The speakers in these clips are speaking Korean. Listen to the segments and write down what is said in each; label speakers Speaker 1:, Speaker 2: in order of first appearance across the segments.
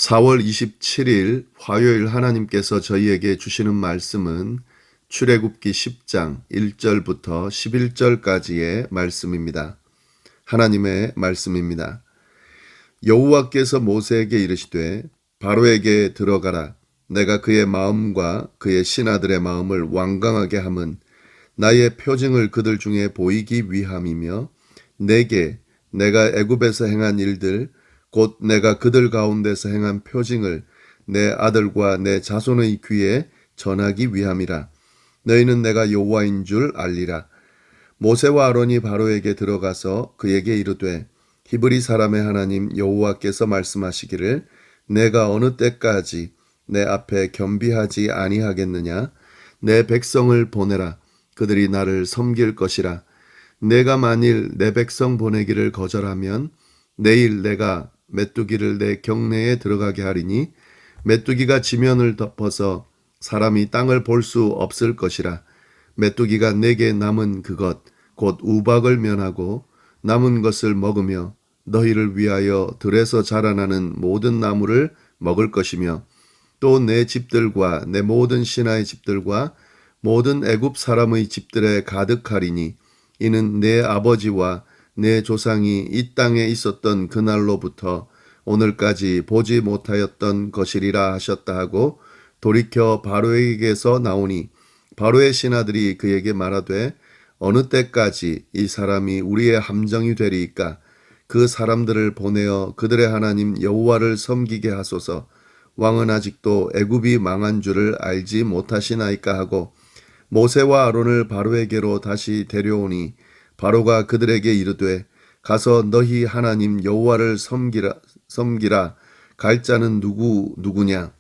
Speaker 1: 4월 27일 화요일 하나님께서 저희에게 주시는 말씀은 출애굽기 10장 1절부터 11절까지의 말씀입니다. 하나님의 말씀입니다. 여호와께서 모세에게 이르시되 바로에게 들어가라. 내가 그의 마음과 그의 신하들의 마음을 완강하게 함은 나의 표징을 그들 중에 보이기 위함이며 내가 애굽에서 행한 일들 곧 내가 그들 가운데서 행한 표징을 내 아들과 내 자손의 귀에 전하기 위함이라. 너희는 내가 여호와인 줄 알리라. 모세와 아론이 바로에게 들어가서 그에게 이르되 히브리 사람의 하나님 여호와께서 말씀하시기를 내가 어느 때까지 내 앞에 겸비하지 아니하겠느냐. 내 백성을 보내라. 그들이 나를 섬길 것이라. 내가 만일 내 백성 보내기를 거절하면 내일 내가 메뚜기를 내 경내에 들어가게 하리니 메뚜기가 지면을 덮어서 사람이 땅을 볼 수 없을 것이라. 메뚜기가 내게 남은 그것 곧 우박을 면하고 남은 것을 먹으며 너희를 위하여 들에서 자라나는 모든 나무를 먹을 것이며 또 내 집들과 내 모든 신하의 집들과 모든 애굽 사람의 집들에 가득하리니 이는 내 아버지와 내 조상이 이 땅에 있었던 그날로부터 오늘까지 보지 못하였던 것이리라 하셨다 하고 돌이켜 바로에게서 나오니 바로의 신하들이 그에게 말하되 어느 때까지 이 사람이 우리의 함정이 되리이까. 그 사람들을 보내어 그들의 하나님 여호와를 섬기게 하소서. 왕은 아직도 애굽이 망한 줄을 알지 못하시나이까 하고 모세와 아론을 바로에게로 다시 데려오니 바로가 그들에게 이르되 가서 너희 하나님 여호와를 섬기라. 갈 자는 누구냐.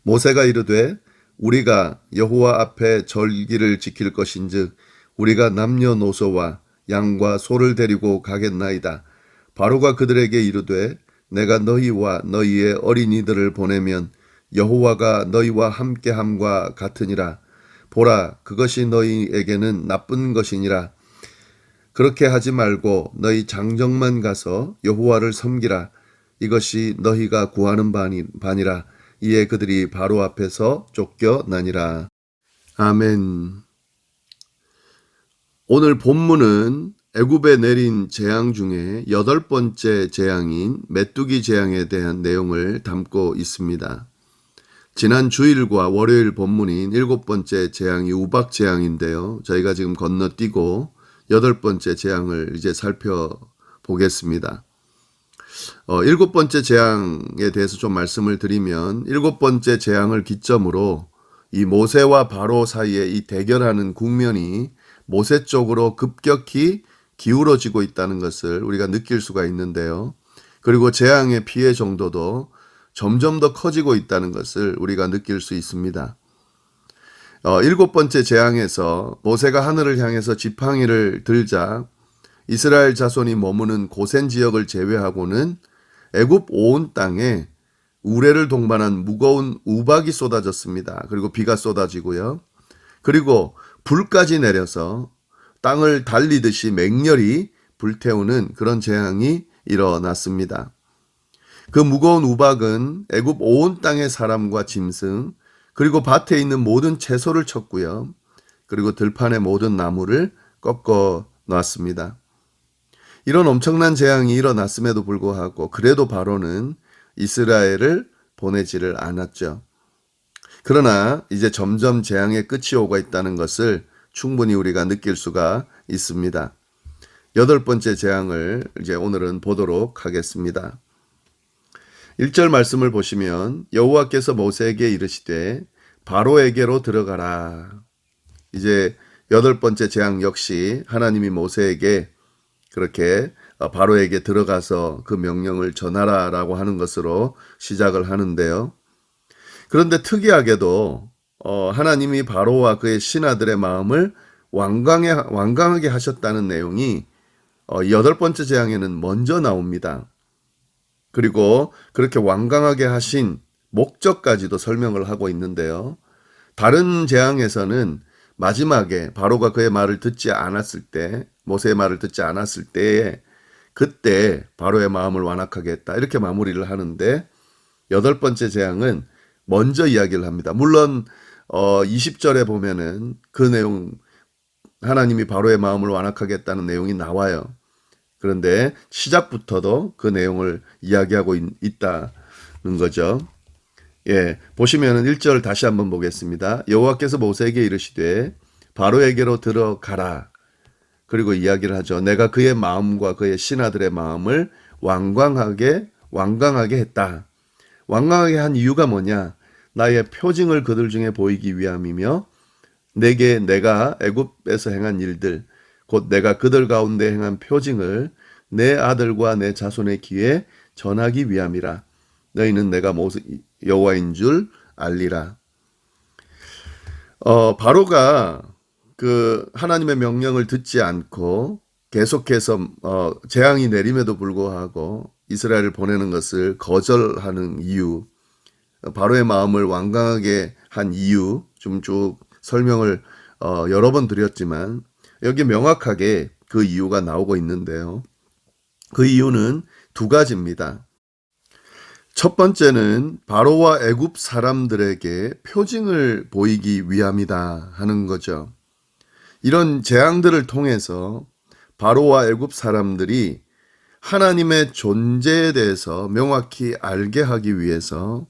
Speaker 1: 모세가 이르되 우리가 여호와 앞에 절기를 지킬 것인즉 우리가 남녀노소와 양과 소를 데리고 가겠나이다. 바로가 그들에게 이르되 내가 너희와 너희의 어린이들을 보내면 여호와가 너희와 함께함과 같으니라. 보라, 그것이 너희에게는 나쁜 것이니라. 그렇게 하지 말고 너희 장정만 가서 여호와를 섬기라. 이것이 너희가 구하는 바니라. 이에 그들이 바로 앞에서 쫓겨나니라. 아멘. 오늘 본문은 애굽에 내린 재앙 중에 8번째 재앙인 메뚜기 재앙에 대한 내용을 담고 있습니다. 지난 주일과 월요일 본문인 7번째 재앙이 우박 재앙인데요. 저희가 지금 건너뛰고 8번째 재앙을 이제 살펴보겠습니다. 7번째 재앙에 대해서 좀 말씀을 드리면 7번째 재앙을 기점으로 이 모세와 바로 사이에 이 대결하는 국면이 모세 쪽으로 급격히 기울어지고 있다는 것을 우리가 느낄 수가 있는데요. 그리고 재앙의 피해 정도도 점점 더 커지고 있다는 것을 우리가 느낄 수 있습니다. 7번째 재앙에서 모세가 하늘을 향해서 지팡이를 들자 이스라엘 자손이 머무는 고센 지역을 제외하고는 애굽 온 땅에 우레를 동반한 무거운 우박이 쏟아졌습니다. 그리고 비가 쏟아지고요. 그리고 불까지 내려서 땅을 달리듯이 맹렬히 불태우는 그런 재앙이 일어났습니다. 그 무거운 우박은 애굽 온 땅의 사람과 짐승 그리고 밭에 있는 모든 채소를 쳤고요. 그리고 들판의 모든 나무를 꺾어 놨습니다. 이런 엄청난 재앙이 일어났음에도 불구하고 그래도 바로는 이스라엘을 보내지를 않았죠. 그러나 이제 점점 재앙의 끝이 오고 있다는 것을 충분히 우리가 느낄 수가 있습니다. 8번째 재앙을 이제 오늘은 보도록 하겠습니다. 1절 말씀을 보시면 여호와께서 모세에게 이르시되 바로에게로 들어가라. 이제 8번째 재앙 역시 하나님이 모세에게 그렇게 바로에게 들어가서 그 명령을 전하라라고 하는 것으로 시작을 하는데요. 그런데 특이하게도 하나님이 바로와 그의 신하들의 마음을 완강하게 하셨다는 내용이 8번째 재앙에는 먼저 나옵니다. 그리고 그렇게 완강하게 하신 목적까지도 설명을 하고 있는데요. 다른 재앙에서는 마지막에 바로가 그의 말을 듣지 않았을 때, 모세의 말을 듣지 않았을 때에 그때 바로의 마음을 완악하게 했다. 이렇게 마무리를 하는데 여덟 번째 재앙은 먼저 이야기를 합니다. 물론 20절에 보면은 그 내용, 하나님이 바로의 마음을 완악하겠다는 내용이 나와요. 그런데 시작부터도 그 내용을 이야기하고 있다는 거죠. 예, 보시면은 1절 다시 한번 보겠습니다. 여호와께서 모세에게 이르시되 바로에게로 들어가라. 그리고 이야기를 하죠. 내가 그의 마음과 그의 신하들의 마음을 완강하게 했다. 완강하게 한 이유가 뭐냐? 나의 표징을 그들 중에 보이기 위함이며 내게 내가 애굽에서 행한 일들 곧 내가 그들 가운데 행한 표징을 내 아들과 내 자손의 귀에 전하기 위함이라. 너희는 내가 여호와인 줄 알리라. 바로가 그 하나님의 명령을 듣지 않고 계속해서 재앙이 내림에도 불구하고 이스라엘을 보내는 것을 거절하는 이유, 바로의 마음을 완강하게 한 이유 좀 쭉 설명을 여러 번 드렸지만 여기 명확하게 그 이유가 나오고 있는데요. 그 이유는 두 가지입니다. 첫 번째는 바로와 애굽 사람들에게 표징을 보이기 위함이다 하는 거죠. 이런 재앙들을 통해서 바로와 애굽 사람들이 하나님의 존재에 대해서 명확히 알게 하기 위해서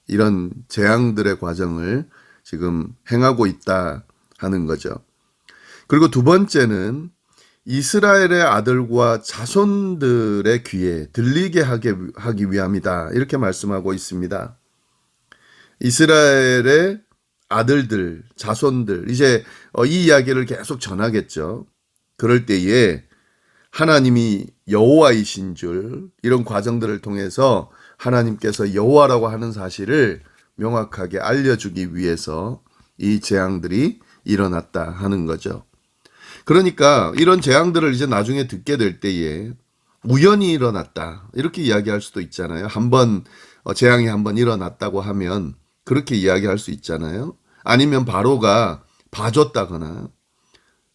Speaker 1: 이런 재앙들의 과정을 지금 행하고 있다 하는 거죠. 그리고 두 번째는 이스라엘의 아들과 자손들의 귀에 들리게 하기 위함이다. 이렇게 말씀하고 있습니다. 이스라엘의 아들들, 자손들, 이제 이 이야기를 계속 전하겠죠. 그럴 때에 하나님이 여호와이신 줄, 이런 과정들을 통해서 하나님께서 여호와라고 하는 사실을 명확하게 알려주기 위해서 이 재앙들이 일어났다 하는 거죠. 그러니까 이런 재앙들을 이제 나중에 듣게 될 때에 우연히 일어났다 이렇게 이야기할 수도 있잖아요. 한번 재앙이 한번 일어났다고 하면 그렇게 이야기할 수 있잖아요. 아니면 바로가 봐줬다거나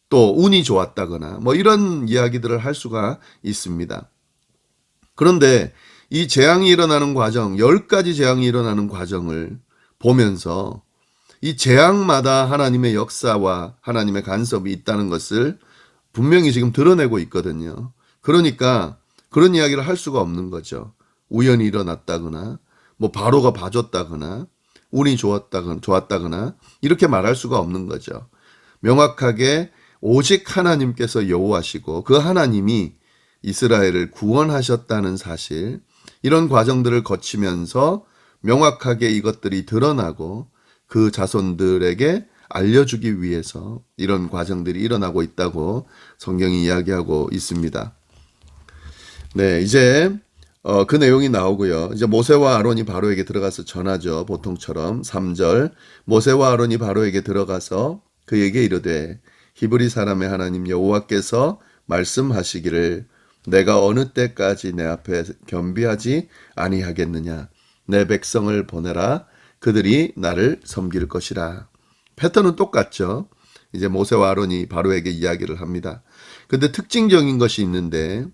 Speaker 1: 또 운이 좋았다거나 뭐 이런 이야기들을 할 수가 있습니다. 그런데 이 재앙이 일어나는 과정, 10가지 재앙이 일어나는 과정을 보면서 이 재앙마다 하나님의 역사와 하나님의 간섭이 있다는 것을 분명히 지금 드러내고 있거든요. 그러니까 그런 이야기를 할 수가 없는 거죠. 우연히 일어났다거나 뭐 바로가 봐줬다거나 운이 좋았다거나 이렇게 말할 수가 없는 거죠. 명확하게 오직 하나님께서 여호와시고 그 하나님이 이스라엘을 구원하셨다는 사실, 이런 과정들을 거치면서 명확하게 이것들이 드러나고 그 자손들에게 알려주기 위해서 이런 과정들이 일어나고 있다고 성경이 이야기하고 있습니다. 네, 이제 그 내용이 나오고요. 이제 모세와 아론이 바로에게 들어가서 전하죠. 보통처럼 3절 모세와 아론이 바로에게 들어가서 그에게 이르되 히브리 사람의 하나님 여호와께서 말씀하시기를 내가 어느 때까지 내 앞에 겸비하지 아니하겠느냐. 내 백성을 보내라. 그들이 나를 섬길 것이라. 패턴은 똑같죠. 이제 모세와 아론이 바로에게 이야기를 합니다. 근데 특징적인 것이 있는데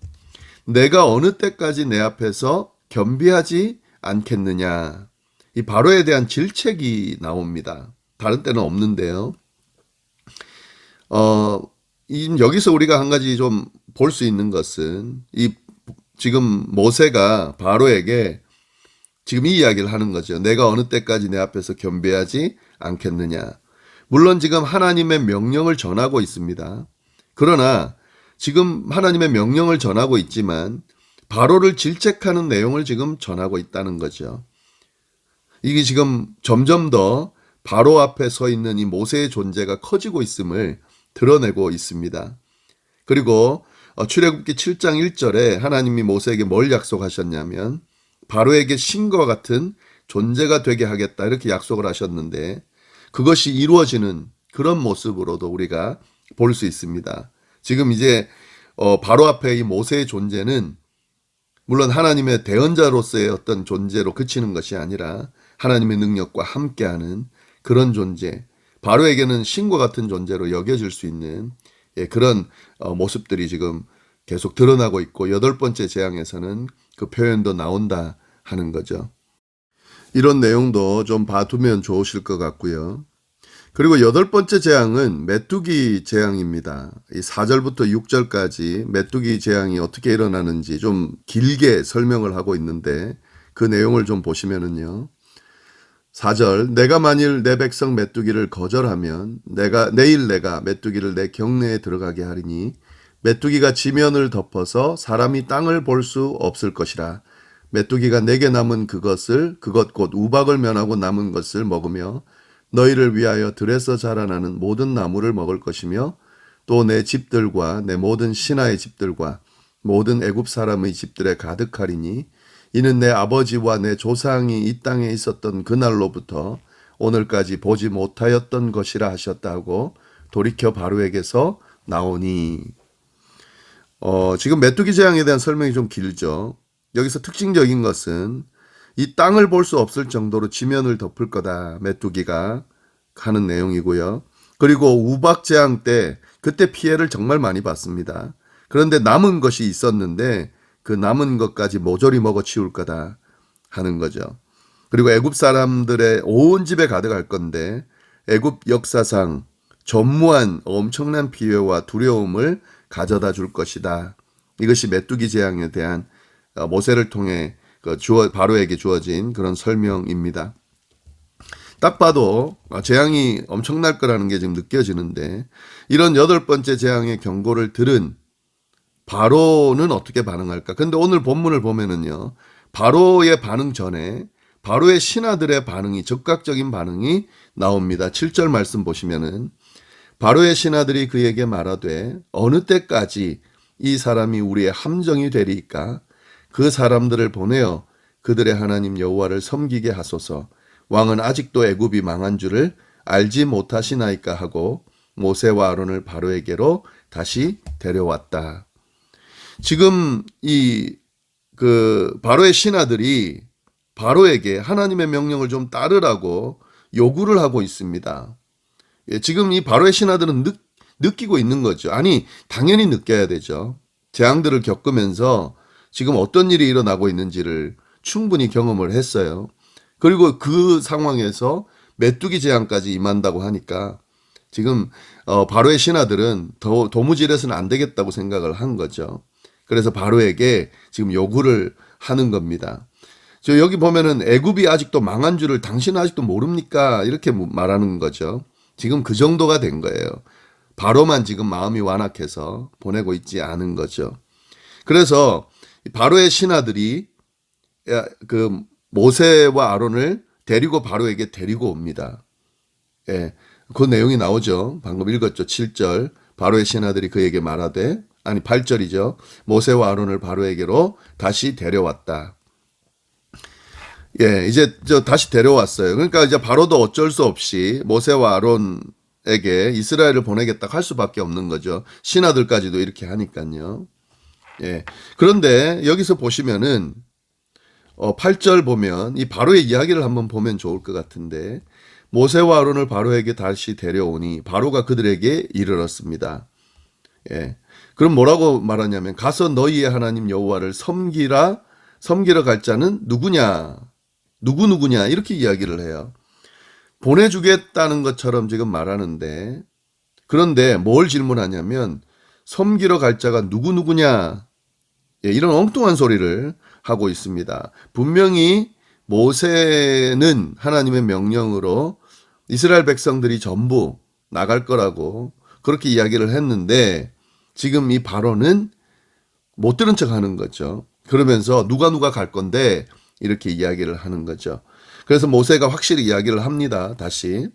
Speaker 1: 내가 어느 때까지 내 앞에서 겸비하지 않겠느냐. 이 바로에 대한 질책이 나옵니다. 다른 때는 없는데요. 여기서 우리가 한 가지 좀 볼 수 있는 것은 지금 모세가 바로에게 지금 이 이야기를 하는 거죠. 내가 어느 때까지 내 앞에서 겸비하지 않겠느냐. 물론 지금 하나님의 명령을 전하고 있습니다. 그러나 지금 하나님의 명령을 전하고 있지만 바로를 질책하는 내용을 지금 전하고 있다는 거죠. 이게 지금 점점 더 바로 앞에 서 있는 이 모세의 존재가 커지고 있음을 드러내고 있습니다. 그리고 출애굽기 7장 1절에 하나님이 모세에게 뭘 약속하셨냐면 바로에게 신과 같은 존재가 되게 하겠다 이렇게 약속을 하셨는데 그것이 이루어지는 그런 모습으로도 우리가 볼 수 있습니다. 지금 이제 바로 앞에 이 모세의 존재는 물론 하나님의 대언자로서의 어떤 존재로 그치는 것이 아니라 하나님의 능력과 함께하는 그런 존재, 바로에게는 신과 같은 존재로 여겨질 수 있는 그런 모습들이 지금 계속 드러나고 있고 8번째 재앙에서는 그 표현도 나온다 하는 거죠. 이런 내용도 좀 봐두면 좋으실 것 같고요. 그리고 여덟 번째 재앙은 메뚜기 재앙입니다. 이 4절부터 6절까지 메뚜기 재앙이 어떻게 일어나는지 좀 길게 설명을 하고 있는데 그 내용을 좀 보시면은요. 4절 내가 만일 내 백성 메뚜기를 거절하면 내일 내가 메뚜기를 내 경내에 들어가게 하리니 메뚜기가 지면을 덮어서 사람이 땅을 볼 수 없을 것이라. 메뚜기가 내게 남은 그것 곧 우박을 면하고 남은 것을 먹으며 너희를 위하여 들에서 자라나는 모든 나무를 먹을 것이며 또 내 집들과 내 모든 신하의 집들과 모든 애굽 사람의 집들에 가득하리니 이는 내 아버지와 내 조상이 이 땅에 있었던 그날로부터 오늘까지 보지 못하였던 것이라 하셨다고 돌이켜 바로에게서 나오니. 지금 메뚜기 재앙에 대한 설명이 좀 길죠. 여기서 특징적인 것은 이 땅을 볼 수 없을 정도로 지면을 덮을 거다. 메뚜기가 하는 내용이고요. 그리고 우박 재앙 때 그때 피해를 정말 많이 봤습니다. 그런데 남은 것이 있었는데 그 남은 것까지 모조리 먹어 치울 거다 하는 거죠. 그리고 애굽 사람들의 온 집에 가득할 건데 애굽 역사상 전무한 엄청난 피해와 두려움을 가져다 줄 것이다. 이것이 메뚜기 재앙에 대한 모세를 통해 바로에게 주어진 그런 설명입니다. 딱 봐도 재앙이 엄청날 거라는 게 지금 느껴지는데 이런 여덟 번째 재앙의 경고를 들은 바로는 어떻게 반응할까? 근데 오늘 본문을 보면은요. 바로의 반응 전에 바로의 신하들의 반응이 적극적인 반응이 나옵니다. 7절 말씀 보시면은 바로의 신하들이 그에게 말하되 어느 때까지 이 사람이 우리의 함정이 되리이까? 그 사람들을 보내어 그들의 하나님 여호와를 섬기게 하소서. 왕은 아직도 애굽이 망한 줄을 알지 못하시나이까 하고 모세와 아론을 바로에게로 다시 데려왔다. 지금 바로의 신하들이 바로에게 하나님의 명령을 좀 따르라고 요구를 하고 있습니다. 지금 이 바로의 신하들은 느끼고 있는 거죠. 아니, 당연히 느껴야 되죠. 재앙들을 겪으면서 지금 어떤 일이 일어나고 있는지를 충분히 경험을 했어요. 그리고 그 상황에서 메뚜기 재앙까지 임한다고 하니까 지금 바로의 신하들은 도무지 이래서는 안 되겠다고 생각을 한 거죠. 그래서 바로에게 지금 요구를 하는 겁니다. 저 여기 보면은 애굽이 아직도 망한 줄을 당신은 아직도 모릅니까? 이렇게 말하는 거죠. 지금 그 정도가 된 거예요. 바로만 지금 마음이 완악해서 보내고 있지 않은 거죠. 그래서 바로의 신하들이 그 모세와 아론을 데리고 바로에게 데리고 옵니다. 예, 그 내용이 나오죠. 방금 읽었죠. 7절. 바로의 신하들이 그에게 말하되, 8절이죠. 모세와 아론을 바로에게로 다시 데려왔다. 예, 이제 다시 데려왔어요. 그러니까 이제 바로도 어쩔 수 없이 모세와 아론에게 이스라엘을 보내겠다 할 수밖에 없는 거죠. 신하들까지도 이렇게 하니까요. 예. 그런데 여기서 보시면은 8절 보면 이 바로의 이야기를 한번 보면 좋을 것 같은데 모세와 아론을 바로에게 다시 데려오니 바로가 그들에게 이르렀습니다. 예. 그럼 뭐라고 말하냐면 가서 너희의 하나님 여호와를 섬기러 갈 자는 누구냐? 누구냐? 이렇게 이야기를 해요. 보내주겠다는 것처럼 지금 말하는데 그런데 뭘 질문하냐면 섬기러 갈 자가 누구냐? 예, 이런 엉뚱한 소리를 하고 있습니다. 분명히 모세는 하나님의 명령으로 이스라엘 백성들이 전부 나갈 거라고 그렇게 이야기를 했는데 지금 이 바로는 못 들은 척 하는 거죠. 그러면서 누가 갈 건데 이렇게 이야기를 하는 거죠. 그래서 모세가 확실히 이야기를 합니다. 다시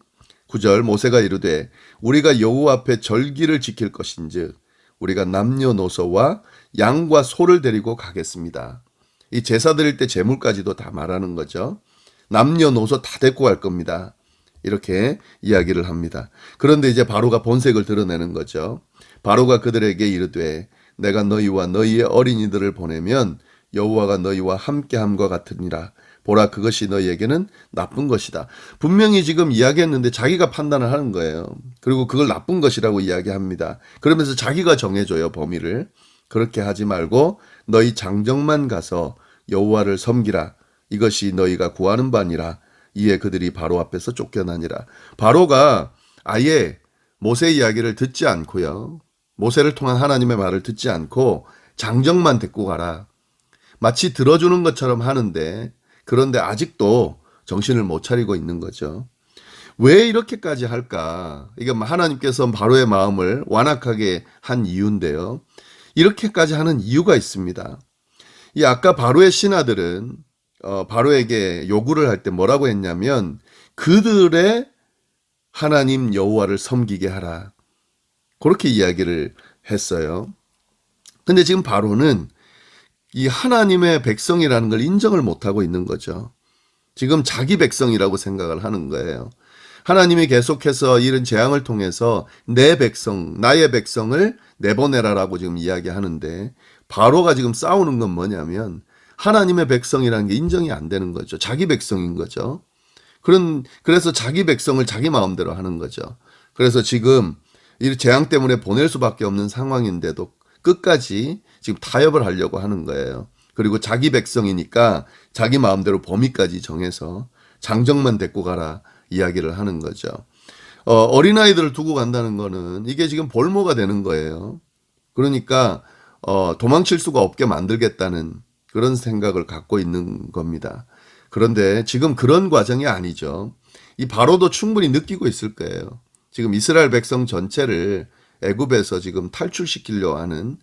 Speaker 1: 9절 모세가 이르되 우리가 여호와 앞에 절기를 지킬 것인즉 우리가 남녀노소와 양과 소를 데리고 가겠습니다. 이 제사 드릴 때 제물까지도 다 말하는 거죠. 남녀노소 다 데리고 갈 겁니다. 이렇게 이야기를 합니다. 그런데 이제 바로가 본색을 드러내는 거죠. 바로가 그들에게 이르되 내가 너희와 너희의 어린이들을 보내면 여호와가 너희와 함께함과 같으니라. 보라 그것이 너희에게는 나쁜 것이다. 분명히 지금 이야기했는데 자기가 판단을 하는 거예요. 그리고 그걸 나쁜 것이라고 이야기합니다. 그러면서 자기가 정해줘요, 범위를. 그렇게 하지 말고 너희 장정만 가서 여호와를 섬기라. 이것이 너희가 구하는 바니라. 이에 그들이 바로 앞에서 쫓겨나니라. 바로가 아예 모세 이야기를 듣지 않고요. 모세를 통한 하나님의 말을 듣지 않고 장정만 데리고 가라. 마치 들어주는 것처럼 하는데 그런데 아직도 정신을 못 차리고 있는 거죠. 왜 이렇게까지 할까? 이게 하나님께서 바로의 마음을 완악하게 한 이유인데요. 이렇게까지 하는 이유가 있습니다. 이 아까 바로의 신하들은 바로에게 요구를 할 때 뭐라고 했냐면 그들의 하나님 여호와를 섬기게 하라. 그렇게 이야기를 했어요. 근데 지금 바로는 이 하나님의 백성이라는 걸 인정을 못하고 있는 거죠. 지금 자기 백성이라고 생각을 하는 거예요. 하나님이 계속해서 이런 재앙을 통해서 내 백성, 나의 백성을 내보내라라고 지금 이야기하는데 바로가 지금 싸우는 건 뭐냐면 하나님의 백성이라는 게 인정이 안 되는 거죠. 자기 백성인 거죠. 그래서 자기 백성을 자기 마음대로 하는 거죠. 그래서 지금 이 재앙 때문에 보낼 수밖에 없는 상황인데도 끝까지 지금 타협을 하려고 하는 거예요. 그리고 자기 백성이니까 자기 마음대로 범위까지 정해서 장정만 데리고 가라 이야기를 하는 거죠. 어린아이들을 두고 간다는 거는 이게 지금 볼모가 되는 거예요. 그러니까 도망칠 수가 없게 만들겠다는 그런 생각을 갖고 있는 겁니다. 그런데 지금 그런 과정이 아니죠. 이 바로도 충분히 느끼고 있을 거예요. 지금 이스라엘 백성 전체를 애굽에서 지금 탈출시키려고 하는,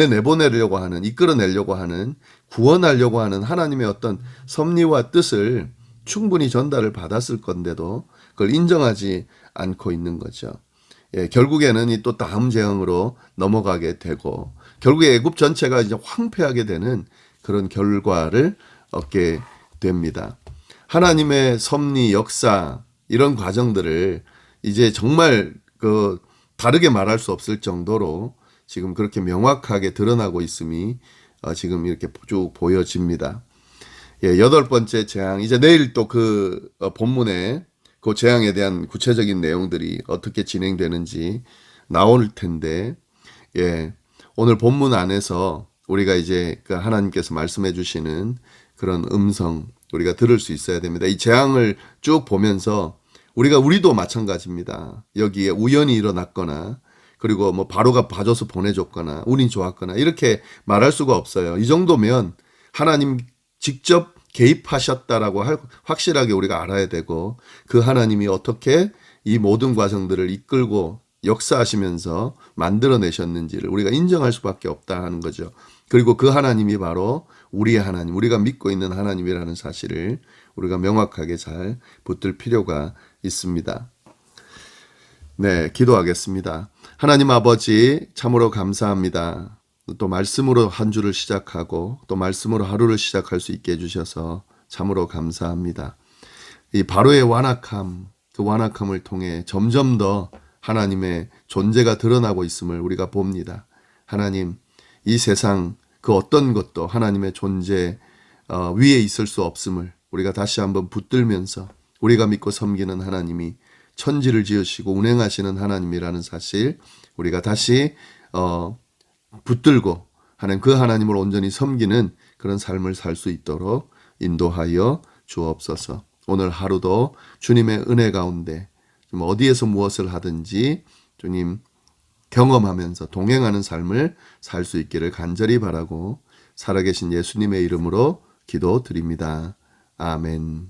Speaker 1: 내보내려고 하는, 이끌어내려고 하는, 구원하려고 하는 하나님의 어떤 섭리와 뜻을 충분히 전달을 받았을 건데도 그걸 인정하지 않고 있는 거죠. 예, 결국에는 이 또 다음 재앙으로 넘어가게 되고 결국에 애굽 전체가 이제 황폐하게 되는 그런 결과를 얻게 됩니다. 하나님의 섭리, 역사 이런 과정들을 이제 정말 다르게 말할 수 없을 정도로 지금 그렇게 명확하게 드러나고 있음이 지금 이렇게 쭉 보여집니다. 예, 8번째 재앙. 이제 내일 또 본문에 그 재앙에 대한 구체적인 내용들이 어떻게 진행되는지 나올 텐데, 예, 오늘 본문 안에서 우리가 이제 하나님께서 말씀해 주시는 그런 음성 우리가 들을 수 있어야 됩니다. 이 재앙을 쭉 보면서 우리도 마찬가지입니다. 여기에 우연히 일어났거나 그리고 뭐 바로가 봐줘서 보내줬거나 운이 좋았거나 이렇게 말할 수가 없어요. 이 정도면 하나님 직접 개입하셨다라고 확실하게 우리가 알아야 되고 그 하나님이 어떻게 이 모든 과정들을 이끌고 역사하시면서 만들어내셨는지를 우리가 인정할 수밖에 없다 하는 거죠. 그리고 그 하나님이 바로 우리의 하나님, 우리가 믿고 있는 하나님이라는 사실을 우리가 명확하게 잘 붙들 필요가 있습니다. 네, 기도하겠습니다. 하나님 아버지 참으로 감사합니다. 또 말씀으로 한 주를 시작하고 또 말씀으로 하루를 시작할 수 있게 해주셔서 참으로 감사합니다. 이 바로의 완악함, 그 완악함을 통해 점점 더 하나님의 존재가 드러나고 있음을 우리가 봅니다. 하나님, 이 세상 그 어떤 것도 하나님의 존재 위에 있을 수 없음을 우리가 다시 한번 붙들면서 우리가 믿고 섬기는 하나님이 천지를 지으시고 운행하시는 하나님이라는 사실 우리가 다시 붙들고 하는 그 하나님을 온전히 섬기는 그런 삶을 살 수 있도록 인도하여 주옵소서. 오늘 하루도 주님의 은혜 가운데 어디에서 무엇을 하든지 주님 경험하면서 동행하는 삶을 살 수 있기를 간절히 바라고 살아계신 예수님의 이름으로 기도드립니다. 아멘.